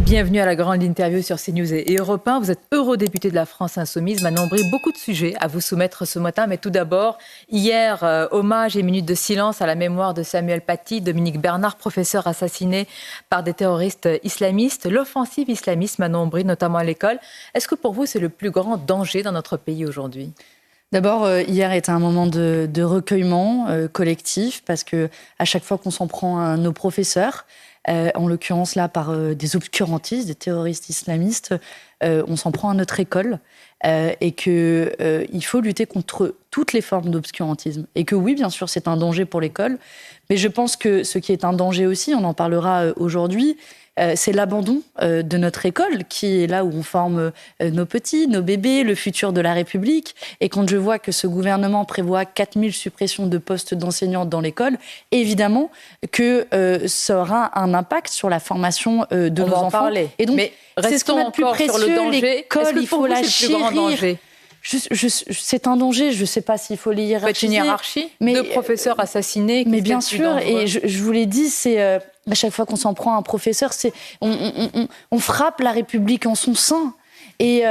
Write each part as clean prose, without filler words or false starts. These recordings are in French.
Bienvenue à la grande interview sur CNews et Europe 1. Vous êtes eurodéputé de la France Insoumise. Manon Bry, beaucoup de sujets à vous soumettre ce matin. Mais tout d'abord, hier, hommage et minute de silence à la mémoire de Samuel Paty, Dominique Bernard, professeur assassiné par des terroristes islamistes. L'offensive islamiste, Manon Bry, notamment à l'école. Est-ce que pour vous, c'est le plus grand danger dans notre pays aujourd'hui ? D'abord, hier était un moment de recueillement collectif, parce que à chaque fois qu'on s'en prend à nos professeurs, en l'occurrence là par des obscurantistes, des terroristes islamistes, on s'en prend à notre école, et qu'il faut lutter contre toutes les formes d'obscurantisme. Et que oui, bien sûr, c'est un danger pour l'école, mais je pense que ce qui est un danger aussi, on en parlera aujourd'hui, c'est l'abandon de notre école, qui est là où on forme nos petits, nos bébés, le futur de la République. Et quand je vois que ce gouvernement prévoit 4000 suppressions de postes d'enseignants dans l'école, évidemment que ça aura un impact sur la formation de nos enfants. Parler. Et donc, mais c'est ce qu'on a de plus précieux, sur le danger. L'école, il faut la chérir. C'est un danger, je ne sais pas s'il faut les hiérarchiser. Une hiérarchie, mais deux professeurs assassinés. Mais bien sûr, et je vous l'ai dit, c'est à chaque fois qu'on s'en prend à un professeur, on frappe la République en son sein. Et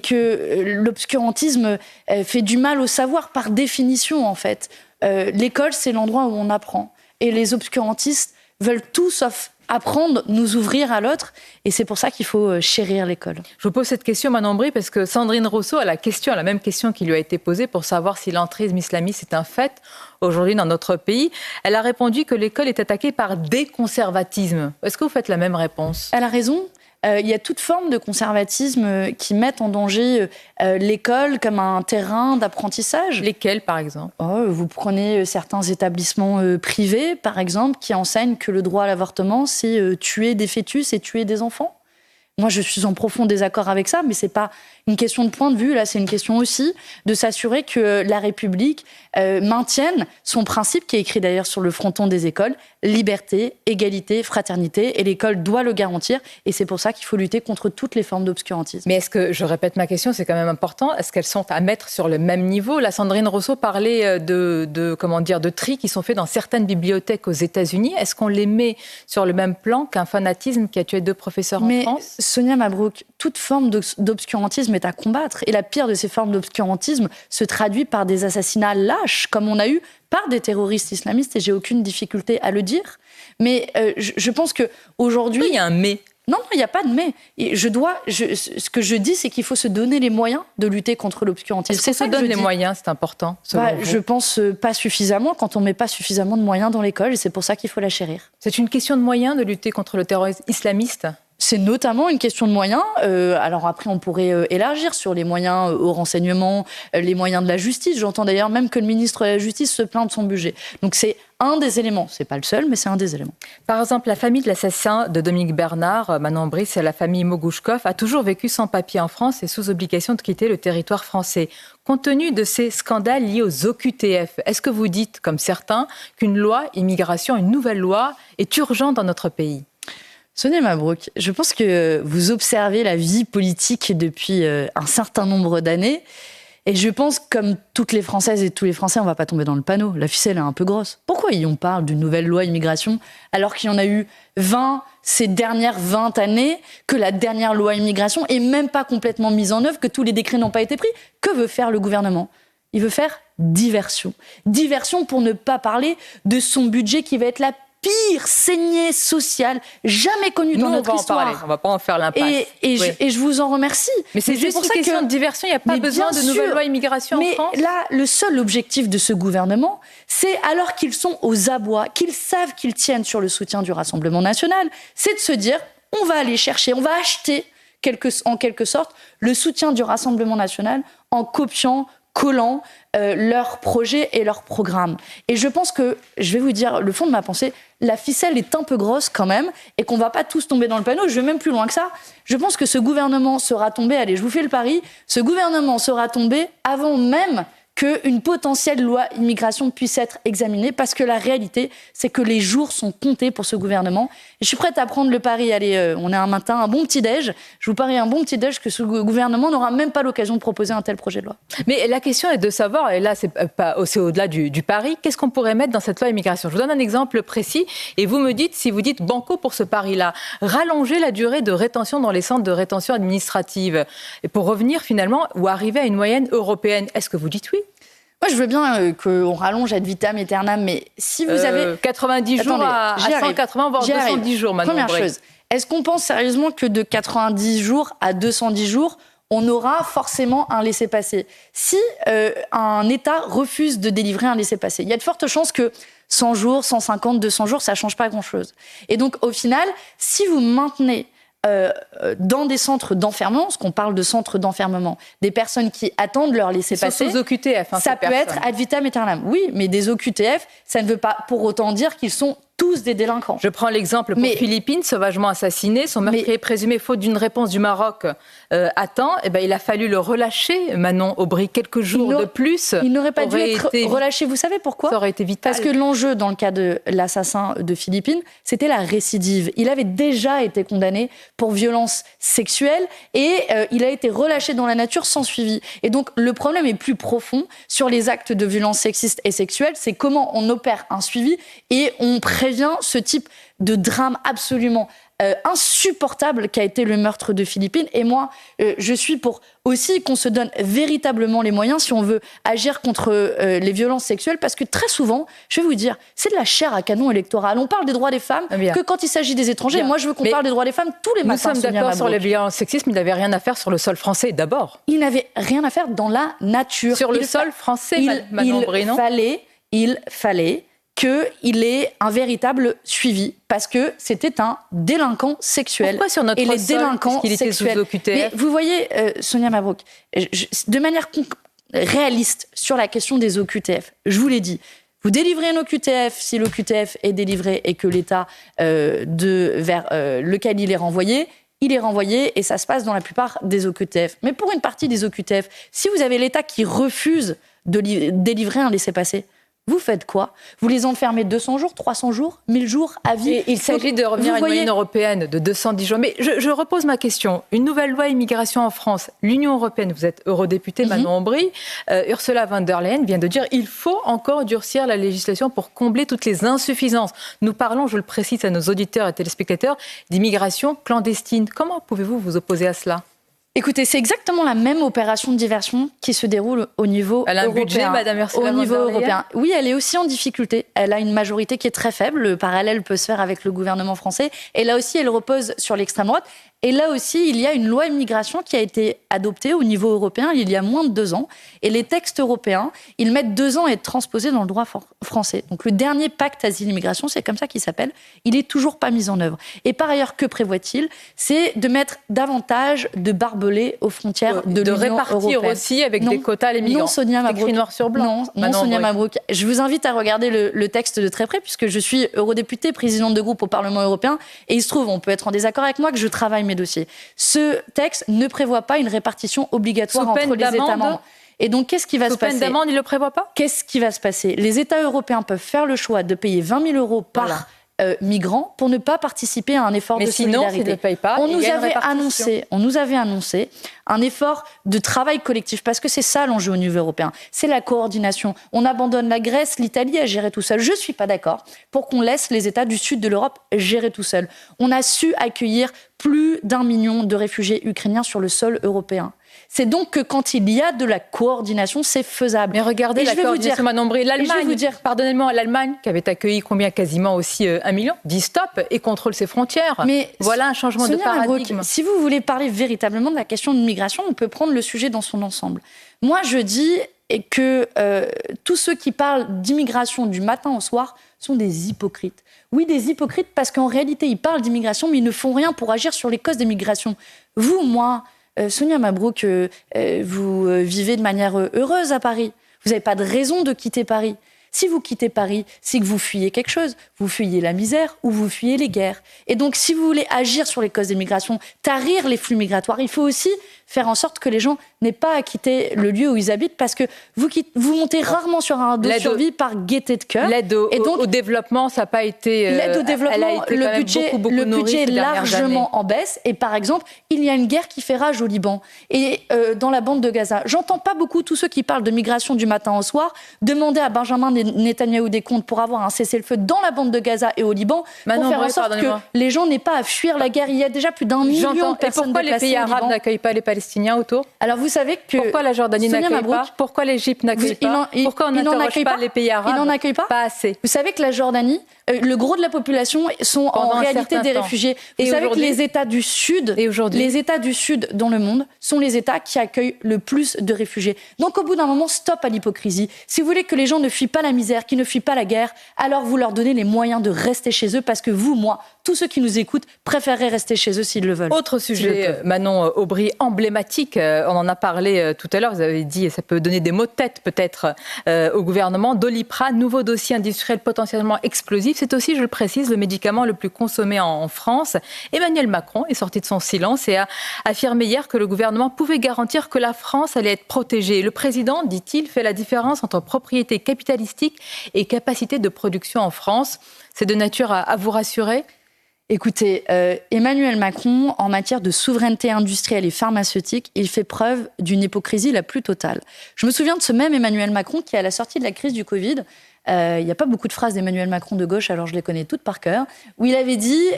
que l'obscurantisme fait du mal au savoir par définition, en fait. L'école, c'est l'endroit où on apprend. Et les obscurantistes veulent tout sauf apprendre, nous ouvrir à l'autre, et c'est pour ça qu'il faut chérir l'école. Je vous pose cette question, Manon Bry, parce que Sandrine Rousseau a la même question qui lui a été posée pour savoir si l'entrisme islamiste est un fait aujourd'hui dans notre pays. Elle a répondu que l'école est attaquée par des conservatismes. Est-ce que vous faites la même réponse ? Elle a raison. Il y a toute forme de conservatisme qui mettent en danger l'école comme un terrain d'apprentissage. Lesquels, par exemple ? Vous prenez certains établissements privés, par exemple, qui enseignent que le droit à l'avortement, c'est tuer des fœtus et tuer des enfants. Moi, je suis en profond désaccord avec ça, mais c'est pas une question de point de vue. Là, c'est une question aussi de s'assurer que la République maintienne son principe, qui est écrit d'ailleurs sur le fronton des écoles, liberté, égalité, fraternité, et l'école doit le garantir. Et c'est pour ça qu'il faut lutter contre toutes les formes d'obscurantisme. Mais est-ce que, je répète ma question, c'est quand même important, est-ce qu'elles sont à mettre sur le même niveau ? La Sandrine Rousseau parlait de tri qui sont faits dans certaines bibliothèques aux États-Unis. Est-ce qu'on les met sur le même plan qu'un fanatisme qui a tué 2 professeurs en France ? Sonia Mabrouk, toute forme d'obscurantisme est à combattre. Et la pire de ces formes d'obscurantisme se traduit par des assassinats lâches, comme on a eu par des terroristes islamistes, et j'ai aucune difficulté à le dire. Mais je pense qu'aujourd'hui... Oui, il y a un « mais ». Non, il n'y a pas de mais. Ce que je dis, c'est qu'il faut se donner les moyens de lutter contre l'obscurantisme. Est-ce qu'on se donne les moyens, c'est important, selon vous ? Je pense pas suffisamment, quand on ne met pas suffisamment de moyens dans l'école, et c'est pour ça qu'il faut la chérir. C'est une question de moyens de lutter contre le terrorisme islamiste ? C'est notamment une question de moyens. Alors après, on pourrait élargir sur les moyens au renseignement, les moyens de la justice. J'entends d'ailleurs même que le ministre de la Justice se plaint de son budget. Donc c'est un des éléments. C'est pas le seul, mais c'est un des éléments. Par exemple, la famille de l'assassin de Dominique Bernard, Manon Bry, c'est la famille Mogouchkov, a toujours vécu sans papier en France et sous obligation de quitter le territoire français. Compte tenu de ces scandales liés aux OQTF, est-ce que vous dites, comme certains, qu'une loi immigration, une nouvelle loi, est urgente dans notre pays ? Sonia Mabrouk, je pense que vous observez la vie politique depuis un certain nombre d'années. Et je pense, comme toutes les Françaises et tous les Français, on ne va pas tomber dans le panneau. La ficelle est un peu grosse. Pourquoi on parle d'une nouvelle loi immigration alors qu'il y en a eu 20 ces dernières 20 années, que la dernière loi immigration est même pas complètement mise en œuvre, que tous les décrets n'ont pas été pris ? Que veut faire le gouvernement ? Il veut faire diversion. Diversion pour ne pas parler de son budget qui va être la pire saignée sociale jamais connue dans notre histoire. On ne va pas en faire l'impasse. Et je vous en remercie. Mais c'est juste une question de diversion, il n'y a pas besoin de nouvelle loi immigration en France. Mais là, le seul objectif de ce gouvernement, c'est, alors qu'ils sont aux abois, qu'ils savent qu'ils tiennent sur le soutien du Rassemblement national, c'est de se dire, on va aller chercher, on va acheter en quelque sorte le soutien du Rassemblement national en copiant, collant leurs projets et leurs programmes. Et je pense que, je vais vous dire le fond de ma pensée, la ficelle est un peu grosse quand même, et qu'on ne va pas tous tomber dans le panneau. Je vais même plus loin que ça. Je pense que ce gouvernement sera tombé, allez, je vous fais le pari, ce gouvernement sera tombé avant même qu'une potentielle loi immigration puisse être examinée, parce que la réalité, c'est que les jours sont comptés pour ce gouvernement. Et je suis prête à prendre le pari, allez, on est un matin, un bon petit-déj, je vous parie un bon petit-déj que ce gouvernement n'aura même pas l'occasion de proposer un tel projet de loi. Mais la question est de savoir, et là c'est au-delà du pari, qu'est-ce qu'on pourrait mettre dans cette loi immigration? Je vous donne un exemple précis, et vous me dites, si vous dites banco pour ce pari-là, rallonger la durée de rétention dans les centres de rétention administrative, et pour revenir finalement, ou arriver à une moyenne européenne, est-ce que vous dites oui? Moi, je veux bien qu'on rallonge ad vitam aeternam, mais si vous avez... 90 jours à 180, voire 210 jours maintenant. Première chose, est-ce qu'on pense sérieusement que de 90 jours à 210 jours, on aura forcément un laissez-passer? Si un État refuse de délivrer un laissez-passer, il y a de fortes chances que 100 jours, 150, 200 jours, ça ne change pas grand-chose. Et donc, au final, si vous maintenez dans des centres d'enfermement, parce qu'on parle de centres d'enfermement, des personnes qui attendent leur laissez-passer, sous OQTF, ça peut être ad vitam aeternam. Oui, mais des OQTF, ça ne veut pas pour autant dire qu'ils sont tous des délinquants. Je prends l'exemple pour Philippine, sauvagement assassiné. Son meurtrier présumé, faute d'une réponse du Maroc à temps, il a fallu le relâcher, Manon Aubry, quelques jours de plus. Il n'aurait pas dû être relâché. Vous savez pourquoi? Ça aurait été vital. Parce que l'enjeu, dans le cas de l'assassin de Philippine, c'était la récidive. Il avait déjà été condamné pour violence sexuelle et il a été relâché dans la nature sans suivi. Et donc, le problème est plus profond sur les actes de violence sexiste et sexuelle. C'est comment on opère un suivi et on prévient ce type de drame absolument insupportable qu'a été le meurtre de Philippine. Et moi, je suis pour aussi qu'on se donne véritablement les moyens si on veut agir contre les violences sexuelles, parce que très souvent, je vais vous dire, c'est de la chair à canon électoral. On parle des droits des femmes que quand il s'agit des étrangers. Moi, je veux qu'on parle des droits des femmes tous les matins. Nous sommes d'accord sur les violences sexistes, mais il n'avait rien à faire sur le sol français d'abord. Il n'avait rien à faire dans la nature. Sur le sol français, Manon Aubry, non ? Il fallait qu'il ait un véritable suivi, parce que c'était un délinquant sexuel. Pourquoi sur notre sol, délinquants qu'il était sexuels. Sous OQTF. Mais vous voyez, Sonia Mabrouk, de manière réaliste sur la question des OQTF, je vous l'ai dit, vous délivrez un OQTF si l'OQTF est délivré et que l'État vers lequel il est renvoyé et ça se passe dans la plupart des OQTF. Mais pour une partie des OQTF, si vous avez l'État qui refuse de délivrer un laissez-passer, vous faites quoi? Vous les enfermez 200 jours, 300 jours, 1000 jours à vie? Il s'agit de revenir à une moyenne européenne de 210 jours. Mais je repose ma question. Une nouvelle loi immigration en France, l'Union européenne, vous êtes eurodéputée, Manon Aubry, Ursula von der Leyen vient de dire qu'il faut encore durcir la législation pour combler toutes les insuffisances. Nous parlons, je le précise à nos auditeurs et téléspectateurs, d'immigration clandestine. Comment pouvez-vous vous opposer à cela ? Écoutez, c'est exactement la même opération de diversion qui se déroule au niveau européen. Elle a un budget, Madame Ursula von der Leyen ? Oui, elle est aussi en difficulté. Elle a une majorité qui est très faible. Le parallèle peut se faire avec le gouvernement français. Et là aussi, elle repose sur l'extrême droite. Et là aussi, il y a une loi immigration qui a été adoptée au niveau européen il y a moins de 2 ans. Et les textes européens, ils mettent 2 ans à être transposés dans le droit français. Donc le dernier pacte asile-immigration, c'est comme ça qu'il s'appelle, il n'est toujours pas mis en œuvre. Et par ailleurs, que prévoit-il? C'est de mettre davantage de barbelés aux frontières de l'Union européenne. De répartir aussi avec des quotas les migrants. Non, Sonia Mabrouk. Écrit noir sur blanc. Non, Sonia Mabrouk. Je vous invite à regarder le texte de très près, puisque je suis eurodéputée, présidente de groupe au Parlement européen. Et il se trouve, on peut être en désaccord avec moi, que je travaille mes dossiers. Ce texte ne prévoit pas une répartition obligatoire entre les États membres. Et donc, qu'est-ce qui va se passer? Sous peine d'amende, il ne le prévoit pas? Qu'est-ce qui va se passer? Les États européens peuvent faire le choix de payer 20 000 euros par migrant pour ne pas participer à un effort de solidarité. Mais sinon, s'ils ne payent pas, on nous avait annoncé un effort de travail collectif, parce que c'est ça l'enjeu au niveau européen. C'est la coordination. On abandonne la Grèce, l'Italie à gérer tout seul. Je ne suis pas d'accord pour qu'on laisse les États du sud de l'Europe gérer tout seul. On a su accueillir plus d'1 million de réfugiés ukrainiens sur le sol européen. C'est donc que quand il y a de la coordination, c'est faisable. Mais regardez la coordination, Manon Aubry. L'Allemagne, pardonnez-moi, l'Allemagne, qui avait accueilli quasiment aussi 1 million, dit stop et contrôle ses frontières. Mais voilà un changement de paradigme. Si vous voulez parler véritablement de la question de migration, on peut prendre le sujet dans son ensemble. Moi, je dis que tous ceux qui parlent d'immigration du matin au soir sont des hypocrites. Oui, des hypocrites, parce qu'en réalité, ils parlent d'immigration, mais ils ne font rien pour agir sur les causes des migrations. Vous, moi, Sonia Mabrouk, vous vivez de manière heureuse à Paris. Vous n'avez pas de raison de quitter Paris. Si vous quittez Paris, c'est que vous fuyez quelque chose. Vous fuyez la misère ou vous fuyez les guerres. Et donc, si vous voulez agir sur les causes des migrations, tarir les flux migratoires, il faut aussi faire en sorte que les gens n'aient pas à quitter le lieu où ils habitent, parce que vous montez rarement sur un dos de survie par gaieté de cœur. L'aide au développement, ça n'a pas été... L'aide au développement, le budget est largement en baisse. Et par exemple, il y a une guerre qui fait rage au Liban et dans la bande de Gaza. J'entends pas beaucoup tous ceux qui parlent de migration du matin au soir demander à Benjamin Netanyahou des comptes pour avoir un cessez-le-feu dans la bande de Gaza et au Liban, pour faire en sorte que les gens n'aient pas à fuir la guerre. Il y a déjà plus d'1 million de personnes déplacées au Liban. Et pourquoi les pays arabes n'accueillent pas les Palestiniens autour ? Alors vous savez que... Pourquoi la Jordanie n'accueille pas ? Pourquoi l'Égypte n'accueille pas ? Pourquoi on n'interroge pas les pays arabes ? Ils n'en accueillent pas ? Pas assez. Vous savez que la Jordanie, le gros de la population sont en réalité des réfugiés. Vous savez que les États du Sud, dans le monde, sont les États qui accueillent le plus de réfugiés. Donc au bout d'un moment, stop à l'hypocrisie. Si vous voulez que les gens ne fuient pas la misère, qu'ils ne fuient pas la guerre, alors vous leur donnez les moyens de rester chez eux, parce que vous, moi, tous ceux qui nous écoutent préféreraient rester chez eux s'ils le veulent. Autre sujet, Manon Aubry, emblématique, on en a parlé tout à l'heure, vous avez dit, et ça peut donner des mots de tête peut-être au gouvernement, Doliprane, nouveau dossier industriel potentiellement explosif. C'est aussi, je le précise, le médicament le plus consommé en France. Emmanuel Macron est sorti de son silence et a affirmé hier que le gouvernement pouvait garantir que la France allait être protégée. Le président, dit-il, fait la différence entre propriété capitalistique et capacité de production en France. C'est de nature à vous rassurer ? Écoutez, Emmanuel Macron, en matière de souveraineté industrielle et pharmaceutique, il fait preuve d'une hypocrisie la plus totale. Je me souviens de ce même Emmanuel Macron qui, à la sortie de la crise du Covid, il n'y a pas beaucoup de phrases d'Emmanuel Macron de gauche, alors je les connais toutes par cœur, où il avait dit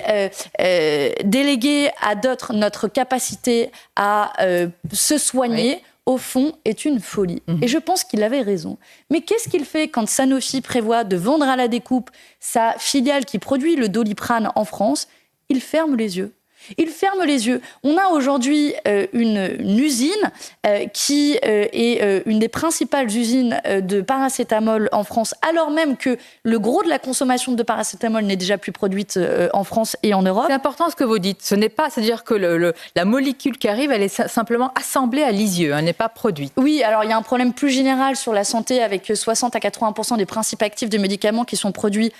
déléguer à d'autres notre capacité à se soigner. Oui. Au fond, est une folie. Et je pense qu'il avait raison. Mais qu'est-ce qu'il fait quand Sanofi prévoit de vendre à la découpe sa filiale qui produit le Doliprane en France ? Il ferme les yeux. Il ferme les yeux. On a aujourd'hui une usine qui est une des principales usines de paracétamol en France, alors même que le gros de la consommation de paracétamol n'est déjà plus produite en France et en Europe. C'est important ce que vous dites. Ce n'est pas, c'est-à-dire que la molécule qui arrive, elle est simplement assemblée à Lisieux, elle n'est pas produite. Oui, alors il y a un problème plus général sur la santé avec 60 à 80% des principes actifs de médicaments qui sont produits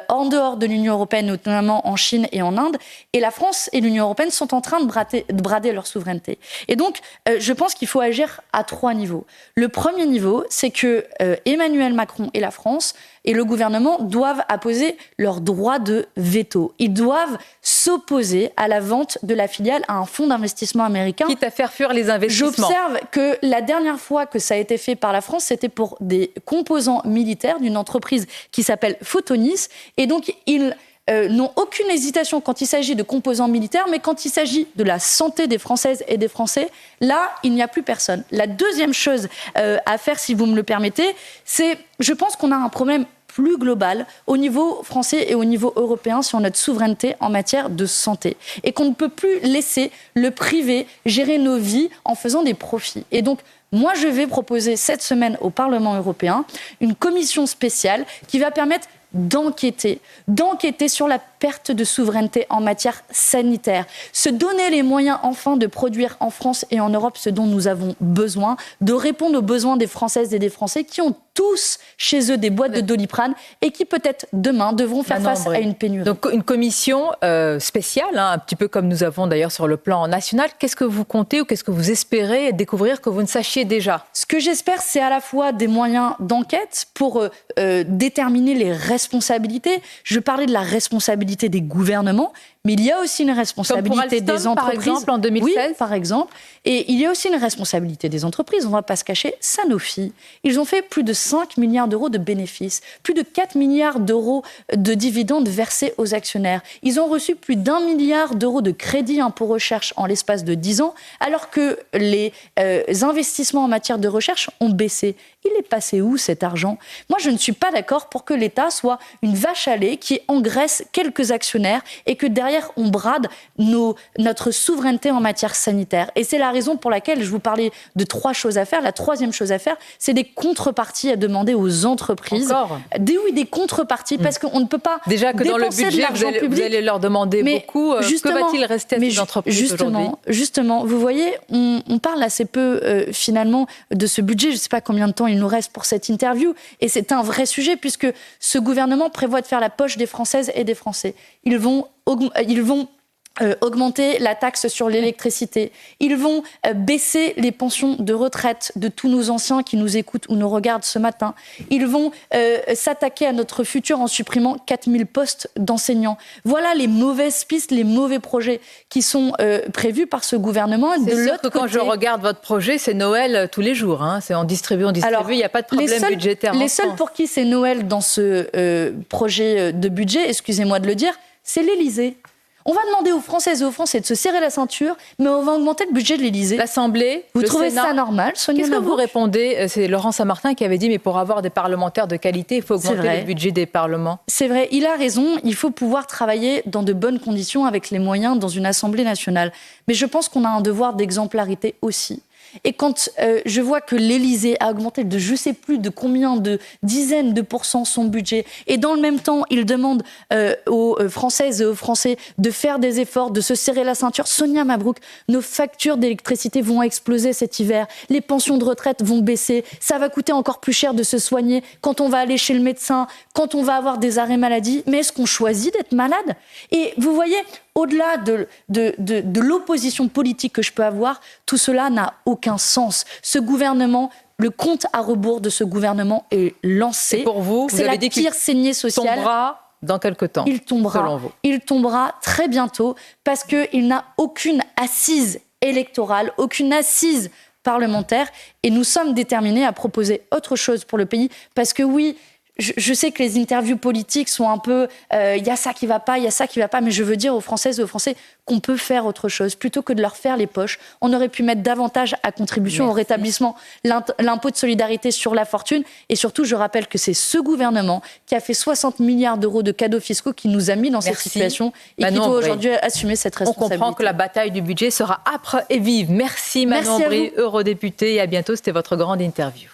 en dehors de l'Union européenne, notamment en Chine et en Inde. Et la France et l'Union européenne sont en train de brader leur souveraineté. Et donc, je pense qu'il faut agir à 3 niveaux. Le premier niveau, c'est que Emmanuel Macron et la France et le gouvernement doivent apposer leur droit de veto. Ils doivent s'opposer à la vente de la filiale à un fonds d'investissement américain. Quitte à faire fuir les investissements. J'observe que la dernière fois que ça a été fait par la France, c'était pour des composants militaires d'une entreprise qui s'appelle Photonis. Et donc, ils n'ont aucune hésitation quand il s'agit de composants militaires, mais quand il s'agit de la santé des Françaises et des Français, là, il n'y a plus personne. La deuxième chose à faire, si vous me le permettez, c'est, je pense qu'on a un problème plus global au niveau français et au niveau européen sur notre souveraineté en matière de santé. Et qu'on ne peut plus laisser le privé gérer nos vies en faisant des profits. Et donc, moi, je vais proposer cette semaine au Parlement européen une commission spéciale qui va permettre d'enquêter sur la perte de souveraineté en matière sanitaire, se donner les moyens enfin de produire en France et en Europe ce dont nous avons besoin, de répondre aux besoins des Françaises et des Français qui ont tous chez eux des boîtes de Doliprane et qui peut-être demain devront faire face à une pénurie. Donc une commission spéciale, un petit peu comme nous avons d'ailleurs sur le plan national. Qu'est-ce que vous comptez ou qu'est-ce que vous espérez découvrir que vous ne sachiez déjà ? Ce que j'espère, c'est à la fois des moyens d'enquête pour déterminer les responsabilités. Je parlais de la responsabilité des gouvernements, mais il y a aussi une responsabilité des entreprises. Par exemple, en 2016 ? Oui, par exemple. Et il y a aussi une responsabilité des entreprises. On ne va pas se cacher. Sanofi, ils ont fait plus de 5 milliards d'euros de bénéfices, plus de 4 milliards d'euros de dividendes versés aux actionnaires. Ils ont reçu plus d'1 milliard d'euros de crédit pour recherche en l'espace de 10 ans, alors que les investissements en matière de recherche ont baissé. Il est passé où cet argent ? Moi, je ne suis pas d'accord pour que l'État soit une vache à lait qui engraisse quelques actionnaires et que derrière, on brade notre souveraineté en matière sanitaire. Et c'est la raison pour laquelle je vous parlais de 3 choses à faire. La 3e chose à faire, c'est des contreparties à demander aux entreprises. Encore ? Des contreparties, parce qu'on ne peut pas déjà que dans le budget, vous allez leur demander beaucoup. Que va-t-il rester à ces entreprises aujourd'hui ? Justement, vous voyez, on parle assez peu finalement de ce budget. Je ne sais pas combien de temps il nous reste pour cette interview. Et c'est un vrai sujet puisque ce gouvernement prévoit de faire la poche des Françaises et des Français. Ils vont augmenter la taxe sur l'électricité. Ils vont baisser les pensions de retraite de tous nos anciens qui nous écoutent ou nous regardent ce matin. Ils vont s'attaquer à notre futur en supprimant 4000 postes d'enseignants. Voilà les mauvaises pistes, les mauvais projets qui sont prévus par ce gouvernement. C'est sûr que quand je regarde votre projet, c'est Noël tous les jours. Hein. C'est on distribue, il n'y a pas de problème budgétaire. Les seuls pour qui c'est Noël dans ce projet de budget, excusez-moi de le dire, c'est l'Élysée. On va demander aux Françaises et aux Français de se serrer la ceinture, mais on va augmenter le budget de l'Élysée. L'Assemblée, vous trouvez ça normal, Sonia Qu'est-ce que vous répondez? C'est Laurent Saint-Martin qui avait dit, mais pour avoir des parlementaires de qualité, il faut augmenter le budget des parlements. C'est vrai, il a raison, il faut pouvoir travailler dans de bonnes conditions avec les moyens dans une Assemblée nationale. Mais je pense qu'on a un devoir d'exemplarité aussi. Et quand je vois que l'Élysée a augmenté de je ne sais plus de combien de dizaines de pourcents son budget, et dans le même temps, il demande aux Françaises et aux Français de faire des efforts, de se serrer la ceinture. Sonia Mabrouk, nos factures d'électricité vont exploser cet hiver, les pensions de retraite vont baisser, ça va coûter encore plus cher de se soigner quand on va aller chez le médecin, quand on va avoir des arrêts maladie. Mais est-ce qu'on choisit d'être malade? Et vous voyez, au-delà de l'opposition politique que je peux avoir, tout cela n'a aucun sens. Ce gouvernement, le compte à rebours de ce gouvernement est lancé. Et pour vous, c'est la pire saignée sociale. Tombera dans quelque temps, il tombera, selon vous. Il tombera très bientôt parce qu'il n'a aucune assise électorale, aucune assise parlementaire. Et nous sommes déterminés à proposer autre chose pour le pays parce que oui, je sais que les interviews politiques sont un peu y a ça qui va pas, il y a ça qui va pas, mais je veux dire aux Françaises et aux Français qu'on peut faire autre chose. Plutôt que de leur faire les poches, on aurait pu mettre davantage à contribution au rétablissement l'impôt de solidarité sur la fortune. Et surtout, je rappelle que c'est ce gouvernement qui a fait 60 milliards d'euros de cadeaux fiscaux qui nous a mis dans cette situation et qui doit aujourd'hui assumer cette responsabilité. On comprend que la bataille du budget sera âpre et vive. Merci Manon Brie, eurodéputée, et à bientôt. C'était votre grande interview.